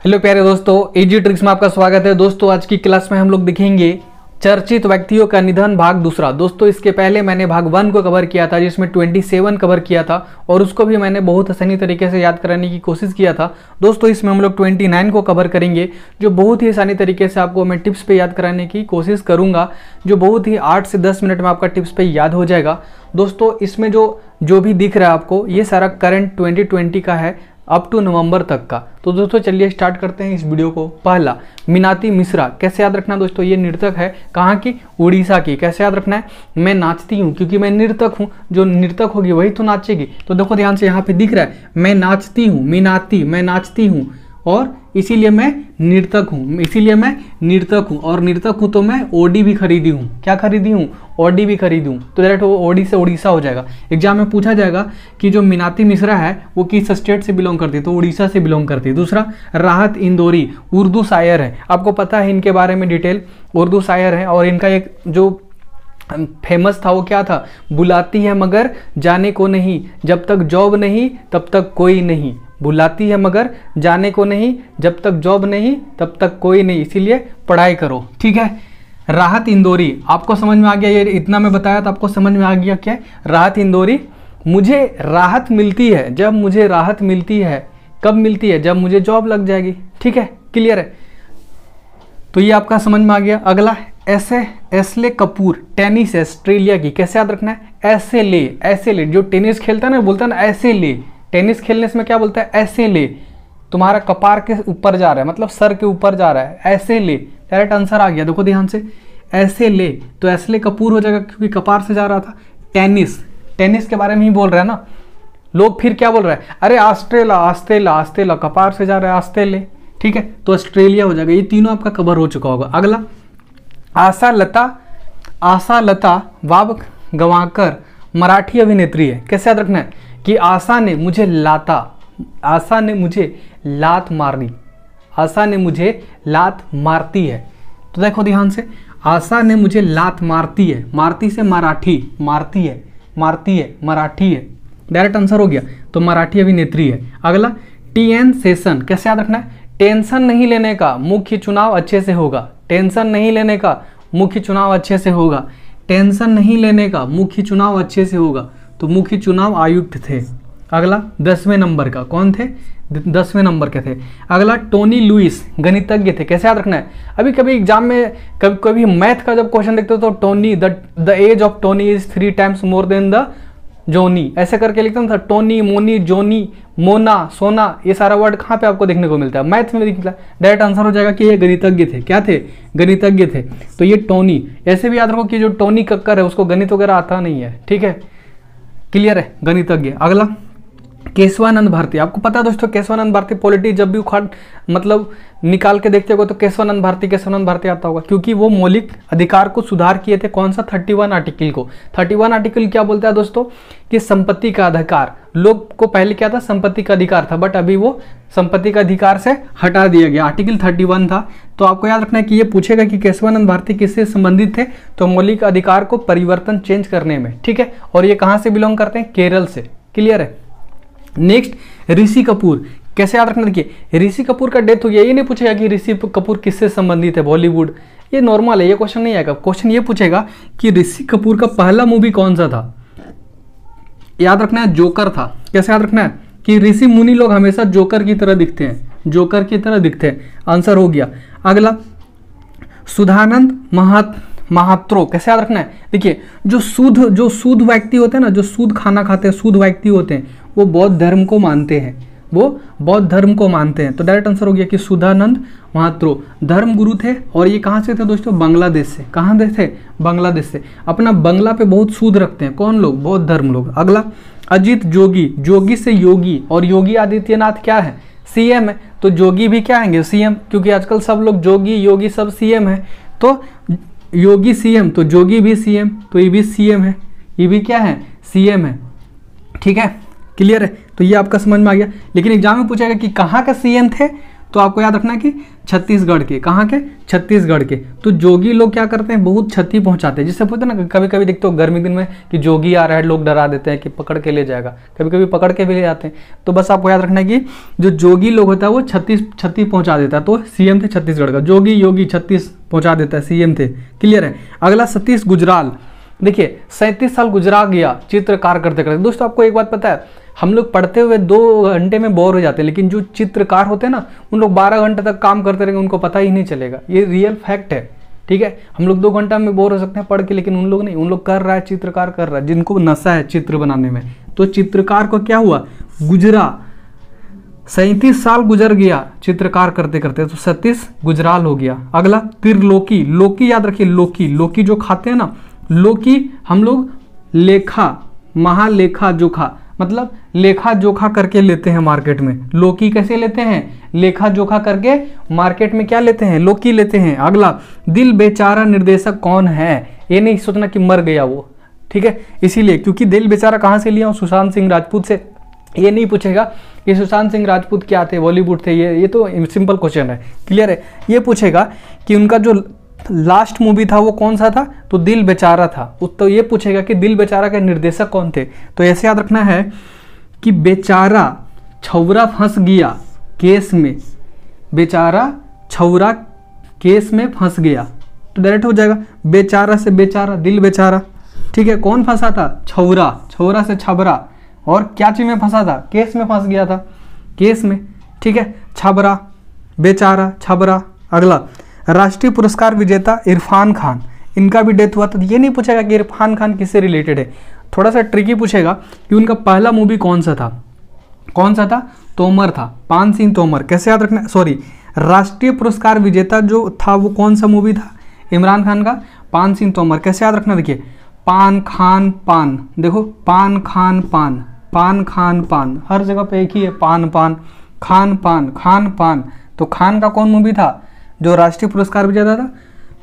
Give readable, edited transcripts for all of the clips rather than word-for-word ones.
Hello प्यारे दोस्तों, easy tricks में आपका स्वागत है। दोस्तों आज की क्लास में हम लोग देखेंगे चर्चित व्यक्तियों का निधन भाग दूसरा। दोस्तों इसके पहले मैंने भाग 1 को कवर किया था जिसमें 27 कवर किया था और उसको भी मैंने बहुत आसानी तरीके से याद कराने की कोशिश किया था। दोस्तों इसमें हम लोग 29 को कवर करेंगे जो बहुत ही आसानी तरीके से आपको मैं टिप्स पे याद कराने की कोशिश करूँगा, जो बहुत ही 8 से 10 मिनट में आपका टिप्स पे याद हो जाएगा। दोस्तों इसमें जो भी दिख रहा है आपको ये सारा करंट 2020 का है अप टू नवंबर तक का। तो दोस्तों चलिए स्टार्ट करते हैं इस वीडियो को। पहला, मीनाती मिश्रा। कैसे याद रखना दोस्तों, ये नर्तक है। कहाँ की? उड़ीसा की। कैसे याद रखना है? मैं नाचती हूँ क्योंकि मैं नर्तक हूँ, जो नर्तक होगी वही तो नाचेगी। तो देखो ध्यान से यहाँ पे दिख रहा है मैं नाचती हूँ, मीनाती, मैं नाचती हूँ और इसीलिए मैं नर्तक हूँ, इसीलिए मैं नर्तक हूँ और नर्तक हूँ तो मैं ओडी भी खरीदी हूँ। क्या खरीदी हूँ? ओडी भी खरीदी हूँ। तो डायरेक्ट वो ओडी से उड़ीसा हो जाएगा। एग्जाम में पूछा जाएगा कि जो मीनाती मिश्रा है वो किस स्टेट से बिलोंग करती है, तो उड़ीसा से बिलोंग करती है। दूसरा, राहत इंदौरी उर्दू शायर है। आपको पता है इनके बारे में डिटेल, उर्दू शायर है और इनका एक जो फेमस था वो क्या था? बुलाती है मगर जाने को नहीं, जब तक जॉब नहीं तब तक कोई नहीं। बुलाती है मगर जाने को नहीं, जब तक जॉब नहीं तब तक कोई नहीं, इसीलिए पढ़ाई करो। ठीक है। राहत इंदौरी आपको समझ में आ गया? ये इतना मैं बताया तो आपको समझ में आ गया क्या? राहत इंदौरी, मुझे राहत मिलती है जब मुझे राहत मिलती है। कब मिलती है? जब मुझे जॉब लग जाएगी। ठीक है, क्लियर है? तो ये आपका समझ में आ गया। अगला, एसले कपूर, टेनिस ऑस्ट्रेलिया की। कैसे याद रखना है? ऐसे ले, जो टेनिस खेलता है ना बोलता है ना ऐसे ले। टेनिस खेलने से में क्या बोलता है? ऐसे ले। तुम्हारा कपार के ऊपर जा रहा है, मतलब सर के ऊपर जा रहा है, ऐसे ले। डायरेक्ट आंसर आ गया। देखो ध्यान से, ऐसे ले तो एसले कपूर हो जाएगा क्योंकि कपार से जा रहा था। टेनिस के बारे में ही बोल रहा है ना। लोग फिर क्या बोल रहे हैं? अरे आस्तेला कपार से जा रहा है, आस्ते ले। ठीक है, तो ऑस्ट्रेलिया हो जाएगा। ये तीनों आपका कवर हो चुका होगा। अगला, आशा लता वाब गवाकर मराठी अभिनेत्री है। कैसे याद रखना है कि आशा ने मुझे लात मारी, आशा ने मुझे लात मारती है। तो देखो ध्यान से, आशा ने मुझे लात मारती है, मारती से मराठी, मारती है मराठी है। डायरेक्ट आंसर हो गया, तो मराठी अभिनेत्री है। अगला, टीएन सेशन। कैसे याद रखना है? टेंशन नहीं लेने का, मुख्य चुनाव अच्छे से होगा। टेंशन नहीं लेने का, मुख्य चुनाव अच्छे से होगा। टेंशन नहीं लेने का, मुख्य चुनाव अच्छे से होगा। तो मुख्य चुनाव आयुक्त थे। अगला, 10वें नंबर का कौन थे? 10वें नंबर के थे। अगला, टोनी लुइस गणितज्ञ थे। कैसे याद रखना है? अभी कभी एग्जाम में कभी मैथ का जब क्वेश्चन देखते हो तो Tony, the age of Tony is 3 times more than the Johnny, ऐसे करके लिखता था। टोनी, मोनी, जोनी, मोना, सोना, ये सारा वर्ड कहाँ पे आपको देखने को मिलता है? मैथ में दिखता है। डायरेक्ट आंसर हो जाएगा कि ये गणितज्ञ थे। क्या थे? गणितज्ञ थे। तो ये टोनी। ऐसे भी याद रखो कि जो टोनी कक्कर है उसको गणित वगैरह आता नहीं है। ठीक है, क्लियर है? गणितज्ञ। अगला, केशवानंद भारती। आपको पता है दोस्तों केशवानंद भारती पॉलिटी जब भी उखाड़ मतलब निकाल के देखते हो तो केशवानंद भारती आता होगा क्योंकि वो मौलिक अधिकार को सुधार किए थे। कौन सा? 31 आर्टिकल को। 31 आर्टिकल क्या बोलता है दोस्तों कि संपत्ति का अधिकार। लोग को पहले क्या था? संपत्ति का अधिकार था, बट अभी वो संपत्ति का अधिकार से हटा दिया गया। आर्टिकल 31 था। तो आपको याद रखना है कि ये पूछेगा कि केशवानंद भारती किससे संबंधित थे, तो मौलिक अधिकार को परिवर्तन चेंज करने में। ठीक है, और ये कहाँ से बिलोंग करते हैं? केरल से। क्लियर है? नेक्स्ट, ऋषि कपूर। कैसे याद रखना? देखिए ऋषि कपूर का डेथ हो गया, ये नहीं पूछेगा कि ऋषि कपूर किससे संबंधित है, बॉलीवुड। ये नॉर्मल है, ये क्वेश्चन नहीं आएगा। क्वेश्चन ये पूछेगा कि ऋषि कपूर का पहला मूवी कौन सा था? याद रखना है जोकर था। कैसे याद रखना है कि ऋषि मुनि लोग हमेशा जोकर की तरह दिखते हैं, जोकर की तरह दिखते हैं। आंसर हो गया। अगला, सुधानंद महात्रो। कैसे याद रखना है? देखिए जो शुद्ध व्यक्ति होते हैं ना, जो शुद्ध खाना खाते हैं, शुद्ध व्यक्ति होते हैं, वो बौद्ध धर्म को मानते हैं, वो बौद्ध धर्म को मानते हैं। तो डायरेक्ट आंसर हो गया कि सुधानंद महात्रो धर्म गुरु थे। और ये कहाँ से थे दोस्तों? बांग्लादेश से। कहाँ थे? बांग्लादेश से। अपना बंगला पे बहुत सूद रखते हैं। कौन लोग? बौद्ध धर्म लोग। अगला, अजित जोगी। जोगी से योगी, और योगी आदित्यनाथ क्या है? सीएम है। तो जोगी भी क्या आएंगे? सीएम, क्योंकि आजकल सब लोग जोगी योगी सब सीएम है। तो योगी सीएम, तो जोगी भी सीएम, तो ये भी सीएम है, ये भी क्या है? सीएम है। ठीक है, क्लियर है? तो ये आपका समझ में आ गया। लेकिन एग्जाम में पूछेगा कि कहाँ का सीएम थे, तो आपको याद रखना है कि छत्तीसगढ़ के, कहाँ के, छत्तीसगढ़ के। तो जोगी लोग क्या करते हैं, बहुत क्षति पहुंचाते हैं। जिससे बोलते हैं ना, कभी कभी देखते हो गर्मी दिन में कि जोगी आ रहा है, लोग डरा देते हैं कि पकड़ के ले जाएगा, कभी कभी पकड़ के भी ले जाते हैं। तो बस आपको याद रखना है कि जो जोगी लोग होता है वो क्षति पहुंचा देता है। तो सीएम थे छत्तीसगढ़ का, जोगी योगी 36 पहुंचा देता है, सीएम थे। क्लियर है। अगला सतीश गुजराल, देखिए 37 साल गुजरा गया चित्रकार करते करते। दोस्तों आपको एक बात पता है, हम लोग पढ़ते हुए 2 घंटे में बोर हो जाते हैं, लेकिन जो चित्रकार होते हैं ना, उन लोग 12 घंटे तक काम करते रहेंगे, उनको पता ही नहीं चलेगा। ये रियल फैक्ट है, ठीक है। हम लोग 2 घंटा में बोर हो सकते हैं पढ़ के, लेकिन उन लोग नहीं, उन लोग कर रहा है, चित्रकार कर रहा है, जिनको नशा है चित्र बनाने में। तो चित्रकार को क्या हुआ, गुजरा, 37 साल गुजर गया चित्रकार करते करते, तो सतीश गुजराल हो गया। अगला त्रिलोकी, लोकी याद रखिए, लोकी, लोकी जो खाते हैं ना, लोकी हम लोग लेखा, महालेखा जोखा, मतलब लेखा जोखा करके लेते हैं मार्केट में। लोकी कैसे लेते हैं, लेखा जोखा करके मार्केट में क्या लेते हैं, लोकी लेते हैं। अगला दिल बेचारा निर्देशक कौन है, ये नहीं सोचना कि मर गया वो, ठीक है। इसीलिए क्योंकि दिल बेचारा कहाँ से लिया हूँ, सुशांत सिंह राजपूत से। ये नहीं पूछेगा कि सुशांत सिंह राजपूत क्या थे, बॉलीवुड थे, ये तो सिंपल क्वेश्चन है। क्लियर है। ये पूछेगा कि उनका जो लास्ट मूवी था वो कौन सा था, तो दिल बेचारा था। तो ये पूछेगा कि दिल बेचारा के निर्देशक कौन थे। तो ऐसे याद रखना है कि बेचारा छौरा फंस गया केस में, बेचारा छौरा केस में फंस गया, तो डायरेक्ट हो जाएगा बेचारा से बेचारा, दिल बेचारा, ठीक है। कौन फंसा था, छौरा, छौरा से छबरा, और क्या चीज में फंसा था, केस में फंस गया था, केस में, ठीक है। छबरा, बेचारा, छबरा। अगला राष्ट्रीय पुरस्कार विजेता इरफान खान, इनका भी डेथ हुआ था। ये नहीं पूछेगा कि इरफान खान किससे रिलेटेड है, थोड़ा सा ट्रिकी पूछेगा कि उनका पहला मूवी कौन सा था, कौन सा था, तोमर था, पान सिंह तोमर। कैसे याद रखना, सॉरी, राष्ट्रीय पुरस्कार विजेता जो था वो कौन सा मूवी था, इमरान खान का पान सिंह तोमर। कैसे याद रखना, देखिए पान खान पान, देखो पान खान पान, पान खान पान, हर जगह पे एक ही है, पान पान, खान पान, खान पान। तो खान का कौन मूवी था जो राष्ट्रीय पुरस्कार विजेता था,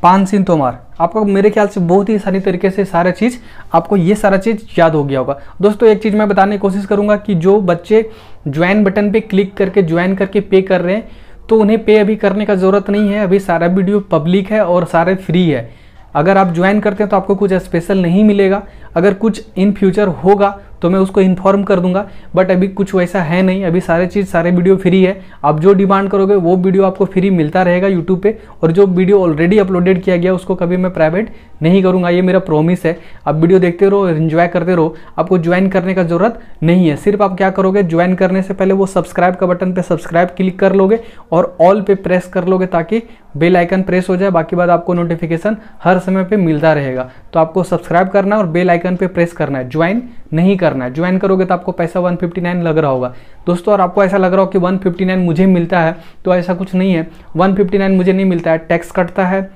पान सिंह तोमर। आपको मेरे ख्याल से बहुत ही आसानी तरीके से सारा चीज़, आपको ये सारा चीज़ याद हो गया होगा। दोस्तों एक चीज़ मैं बताने की कोशिश करूंगा कि जो बच्चे ज्वाइन बटन पे क्लिक करके ज्वाइन करके पे कर रहे हैं, तो उन्हें पे अभी करने का ज़रूरत नहीं है। अभी सारा वीडियो पब्लिक है और सारे फ्री है। अगर आप ज्वाइन करते हैं तो आपको कुछ स्पेशल नहीं मिलेगा। अगर कुछ इन फ्यूचर होगा तो मैं उसको इन्फॉर्म कर दूंगा, बट अभी कुछ वैसा है नहीं। अभी सारे वीडियो फ्री है। आप जो डिमांड करोगे वो वीडियो आपको फ्री मिलता रहेगा यूट्यूब पे, और जो वीडियो ऑलरेडी अपलोडेड किया गया उसको कभी मैं प्राइवेट नहीं करूंगा, ये मेरा प्रॉमिस है। आप वीडियो देखते रहो, एंजॉय करते रहो, आपको ज्वाइन करने का जरूरत नहीं है। सिर्फ आप क्या करोगे, ज्वाइन करने से पहले वो सब्सक्राइब का बटन पे सब्सक्राइब क्लिक कर लोगे और ऑल पे प्रेस कर लोगे, ताकि बेल आइकन प्रेस हो जाए। बाकी बात आपको नोटिफिकेशन हर समय पे मिलता रहेगा। तो आपको सब्सक्राइब करना है और बेल आइकन पे प्रेस करना है, ज्वाइन नहीं करना है। ज्वाइन करोगे तो आपको पैसा 159 लग रहा होगा दोस्तों। और आपको ऐसा लग रहा हो कि 159 मुझे मिलता है, तो ऐसा कुछ नहीं है। 159 मुझे नहीं मिलता है, टैक्स कटता है,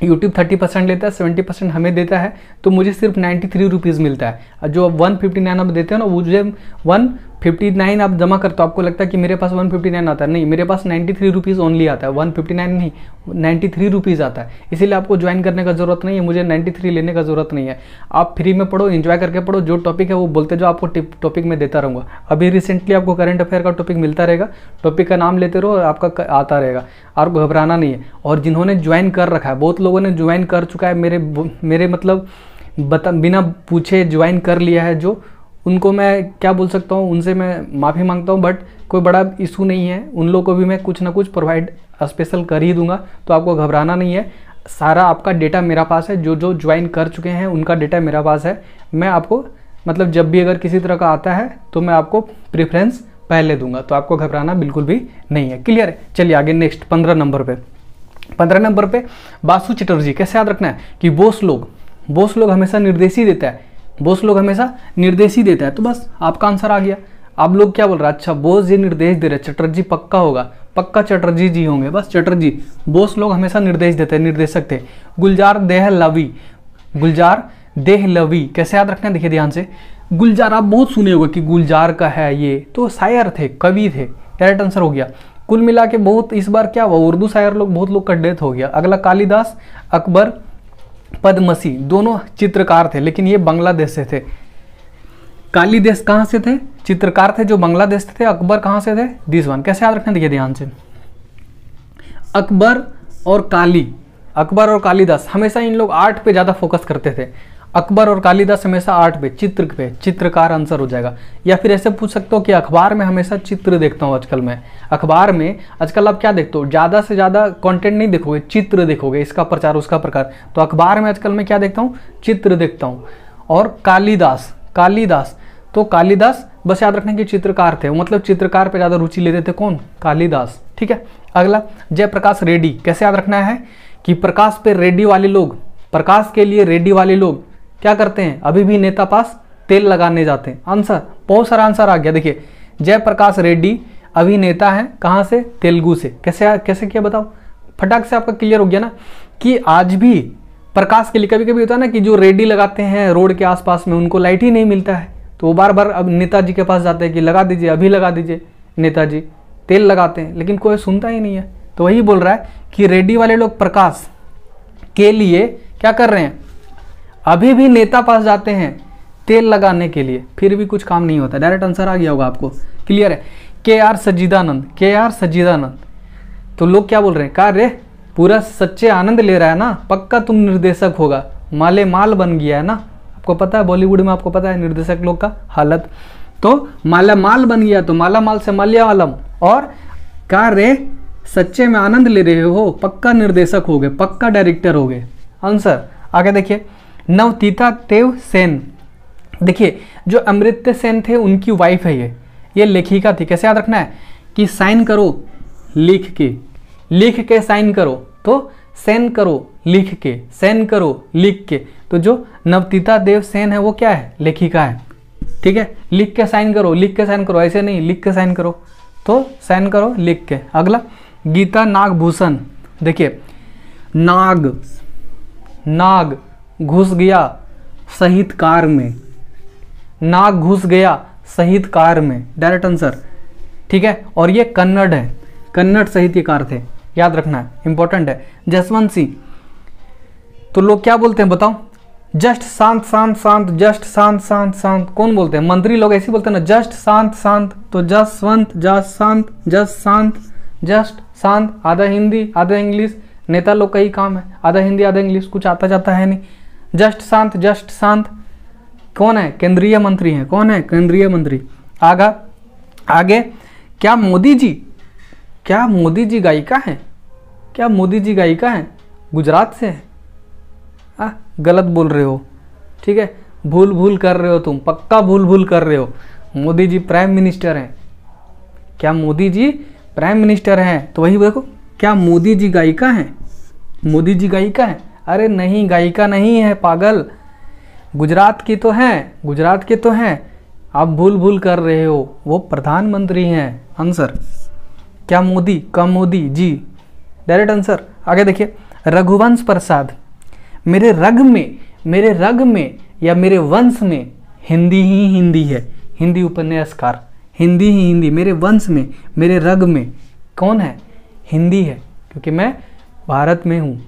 यूट्यूब 30% लेता है, 70% हमें देता है, तो मुझे सिर्फ 93 रुपीज़ मिलता है। जो 159 आप देते हो ना, मुझे 159 आप जमा करते हो, आपको लगता है कि मेरे पास 159 आता है, नहीं, मेरे पास 93 रुपीज़ ओनली आता है, 159 नहीं, 93 रुपीज़ आता है। इसीलिए आपको ज्वाइन करने का जरूरत नहीं है, मुझे 93 लेने का जरूरत नहीं है। आप फ्री में पढ़ो, एंजॉय करके पढ़ो, जो टॉपिक है वो बोलते जाओ, आपको टॉपिक में देता रहूँगा। अभी रिसेंटली आपको करंट अफेयर का टॉपिक मिलता रहेगा, टॉपिक का नाम लेते रहो, आपका आता रहेगा, आपको घबराना नहीं है। और जिन्होंने ज्वाइन कर रखा है, बहुत लोगों ने ज्वाइन कर चुका है, मेरे मतलब बिना पूछे ज्वाइन कर लिया है, जो उनको मैं क्या बोल सकता हूँ, उनसे मैं माफ़ी मांगता हूँ, बट कोई बड़ा इशू नहीं है। उन लोगों को भी मैं कुछ ना कुछ प्रोवाइड स्पेशल कर ही दूंगा, तो आपको घबराना नहीं है। सारा आपका डेटा मेरा पास है, जो ज्वाइन कर चुके हैं उनका डेटा मेरा पास है। मैं आपको मतलब जब भी अगर किसी तरह का आता है तो मैं आपको प्रेफरेंस पहले दूंगा, तो आपको घबराना बिल्कुल भी नहीं है। क्लियर है। चलिए आगे नेक्स्ट 15 नंबर पे, 15 नंबर पे बासु चटर्जी। कैसे याद रखना है कि बोस लोग हमेशा निर्देश ही देता है, बोस लोग हमेशा निर्देश ही देता है। तो बस आपका आंसर आ गया। आप लोग क्या बोल रहे हैं, अच्छा बोस जी निर्देश दे रहे, चटर्जी पक्का होगा, पक्का चटर्जी जी होंगे, बस चटर्जी। बोस लोग हमेशा निर्देश देते हैं, निर्देशक थे। गुलजार देह लवी, कैसे याद रखना है, देखिए ध्यान से। गुलजार आप बहुत सुने होगा कि गुलजार का है ये, तो शायर थे, कवि थे, करेक्ट आंसर हो गया। कुल मिला के बहुत इस बार क्या हुआ, उर्दू शायर लोग बहुत लोग का डेथ हो गया। अगला कालिदास, अकबर, पद्मसी, दोनों चित्रकार थे, लेकिन ये बांग्लादेश से थे। कालिदास कहाँ से थे, चित्रकार थे जो बांग्लादेश थे। अकबर कहाँ से थे, दिस वन। कैसे याद रखना, देखिए ध्यान से। अकबर और कालिदास हमेशा इन लोग आर्ट पे ज़्यादा फोकस करते थे। अकबर और कालिदास हमेशा आर्ट पे, चित्र पे, चित्रकार आंसर हो जाएगा। या फिर ऐसे पूछ सकते हो कि अखबार में हमेशा चित्र देखता हूँ आजकल मैं। अखबार में आजकल आप क्या देखते हो, ज़्यादा से ज़्यादा कंटेंट नहीं देखोगे, चित्र देखोगे, इसका प्रचार उसका प्रकार। तो अखबार में आजकल मैं क्या देखता हूँ, चित्र देखता हूँ। और कालिदास तो कालिदास बस याद रखने के चित्रकार थे, मतलब चित्रकार पे ज़्यादा रुचि लेते थे। कौन? कालिदास। ठीक है। अगला जयप्रकाश रेड्डी, कैसे याद रखना है कि प्रकाश पे रेड्डी वाले लोग, प्रकाश के लिए रेड्डी वाले लोग क्या करते हैं, अभी भी नेता पास तेल लगाने जाते हैं। आंसर, बहुत सारा आंसर आ गया। देखिए जयप्रकाश रेड्डी अभिनेता हैं, कहाँ से? तेलुगु से। कैसे किया बताओ, फटाक से आपका क्लियर हो गया ना कि आज भी प्रकाश के लिए कभी कभी होता है ना कि जो रेड्डी लगाते हैं रोड के आसपास में, उनको लाइट ही नहीं मिलता है, तो वो बार बार अब नेताजी के पास जाते हैं कि लगा दीजिए, अभी लगा दीजिए। नेताजी तेल लगाते हैं लेकिन कोई सुनता ही नहीं है। तो वही बोल रहा है कि रेड्डी वाले लोग प्रकाश के लिए क्या कर रहे हैं, अभी भी नेता पास जाते हैं तेल लगाने के लिए, फिर भी कुछ काम नहीं होता। डायरेक्ट आंसर आ गया होगा आपको, क्लियर है। के आर सज्जिदानंद। तो लोग क्या बोल रहे हैं, कहा रे पूरा सच्चे आनंद ले रहा है ना, पक्का तुम निर्देशक होगा, माले माल बन गया है ना। आपको पता है बॉलीवुड में, आपको पता है निर्देशक लोग का हालत। तो माला माल बन गया, तो माला माल से मलयालम। और कहा रे सच्चे में आनंद ले रहे हो, पक्का निर्देशक हो गए, पक्का डायरेक्टर हो गए। आंसर आगे देखिए, नवतीता देव सेन। देखिए जो अमृत्य सेन थे उनकी वाइफ है ये लेखिका थी। कैसे याद रखना है कि साइन करो लिख के साइन करो, तो सेन करो लिख के, सेन करो लिख के। तो जो नवतीता देव सेन है वो क्या है, लेखिका है। ठीक है, लिख के साइन करो, ऐसे नहीं, लिख के साइन करो, तो साइन करो लिख के। अगला गीता नागभूषण। देखिए नाग घुस गया शहीद कार में, नाग घुस गया शहीद कार में, डायरेक्ट आंसर। ठीक है, और ये कन्नड़ है, कन्नड़ साहित्यकार थे, याद रखना है, इंपॉर्टेंट है। जसवंत सिंह। तो लोग क्या बोलते हैं बताओ, जस्ट शांत शांत शांत, जस्ट शांत शांत शांत। कौन बोलते हैं, मंत्री लोग ऐसे बोलते हैं ना, जस्ट शांत शांत। तो जसवंत, जस्ट शांत, जस्ट शांत, जस्ट शांत। आधा हिंदी आधा इंग्लिश, नेता लोग का ही काम है, आधा हिंदी आधा इंग्लिश, कुछ आता जाता है नहीं। जस्ट शांत, जस्ट शांत। कौन है, केंद्रीय मंत्री हैं। कौन है, केंद्रीय मंत्री। आगे क्या मोदी जी गायिका हैं, क्या मोदी जी गायिका हैं, गुजरात से है। गलत बोल रहे हो, ठीक है, भूल कर रहे हो तुम, पक्का भूल कर रहे हो। मोदी जी प्राइम मिनिस्टर हैं। क्या मोदी जी प्राइम मिनिस्टर हैं? तो वही देखो, क्या मोदी जी गायिका हैं, मोदी जी गायिका हैं? अरे नहीं, गायिका नहीं है पागल, गुजरात की तो हैं, गुजरात के तो हैं। आप भूल कर रहे हो, वो प्रधानमंत्री हैं। आंसर क्या मोदी, कम मोदी जी, डायरेक्ट आंसर। आगे देखिए, रघुवंश प्रसाद। मेरे रग में या मेरे वंश में हिंदी ही हिंदी है, हिंदी उपन्यासकार, हिंदी ही हिंदी। मेरे वंश में, मेरे रग में कौन है, हिंदी है, क्योंकि मैं भारत में हूँ।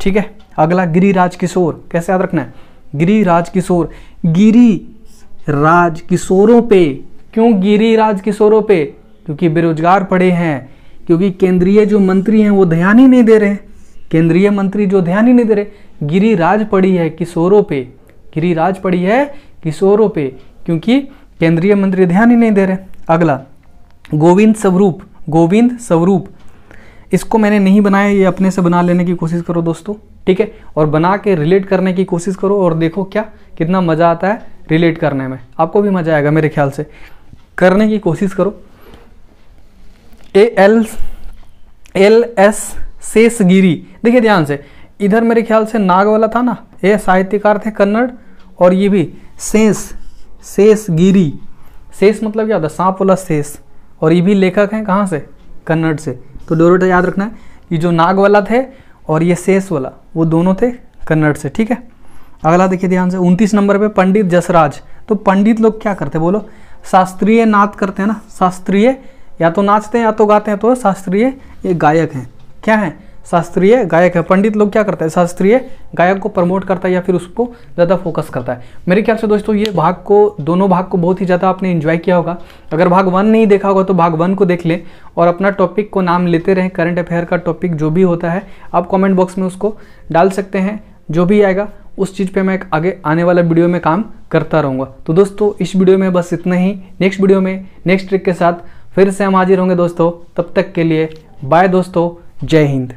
ठीक है। अगला गिरिराज किशोर। कैसे याद रखना है, गिरिराज किशोर। गिरिराज किशोरों पे, क्यों गिरिराज किशोरों पे? क्योंकि बेरोजगार पड़े हैं, क्योंकि केंद्रीय जो मंत्री हैं वो ध्यान ही नहीं दे रहे, केंद्रीय मंत्री जो ध्यान ही नहीं दे रहे। गिरिराज पड़ी है किशोरों पे, गिरिराज पड़ी है किशोरों पे, क्योंकि केंद्रीय मंत्री ध्यान ही नहीं दे रहे। अगला गोविंद स्वरूप। इसको मैंने नहीं बनाया, ये अपने से बना लेने की कोशिश करो दोस्तों, ठीक है, और बना के रिलेट करने की कोशिश करो, और देखो क्या कितना मज़ा आता है रिलेट करने में। आपको भी मज़ा आएगा मेरे ख्याल से, करने की कोशिश करो। ALS शेषगिरी। देखिए ध्यान से, इधर मेरे ख्याल से नाग वाला था ना, ये साहित्यकार थे कन्नड़, और ये भी शेषगिरी। शेष मतलब क्या होता है, सांप वाला शेष, और ये भी लेखक हैं कहाँ से, कन्नड़ से। तो दोनों याद रखना है, ये जो नाग वाला थे और ये शेष वाला, वो दोनों थे कन्नड़ से। ठीक है। अगला देखिए ध्यान से, 29 नंबर पे पंडित जसराज। तो पंडित लोग क्या करते हैं बोलो, शास्त्रीय नाच करते हैं ना, शास्त्रीय, या तो नाचते हैं या तो गाते हैं, तो शास्त्रीय ये गायक हैं। क्या है, शास्त्रीय गायक है। पंडित लोग क्या करता है, शास्त्रीय गायक को प्रमोट करता है या फिर उसको ज़्यादा फोकस करता है। मेरे ख्याल से दोस्तों ये दोनों भाग को बहुत ही ज़्यादा आपने एंजॉय किया होगा। अगर भाग 1 नहीं देखा होगा तो भाग 1 को देख लें और अपना टॉपिक को नाम लेते रहें। करंट अफेयर का टॉपिक जो भी होता है आप कमेंट बॉक्स में उसको डाल सकते हैं, जो भी आएगा उस चीज़ पे मैं आगे आने वाला वीडियो में काम करता रहूँगा। तो दोस्तों इस वीडियो में बस इतना ही। नेक्स्ट वीडियो में नेक्स्ट ट्रिक के साथ फिर से हम हाजिर होंगे दोस्तों। तब तक के लिए बाय दोस्तों, जय हिंद।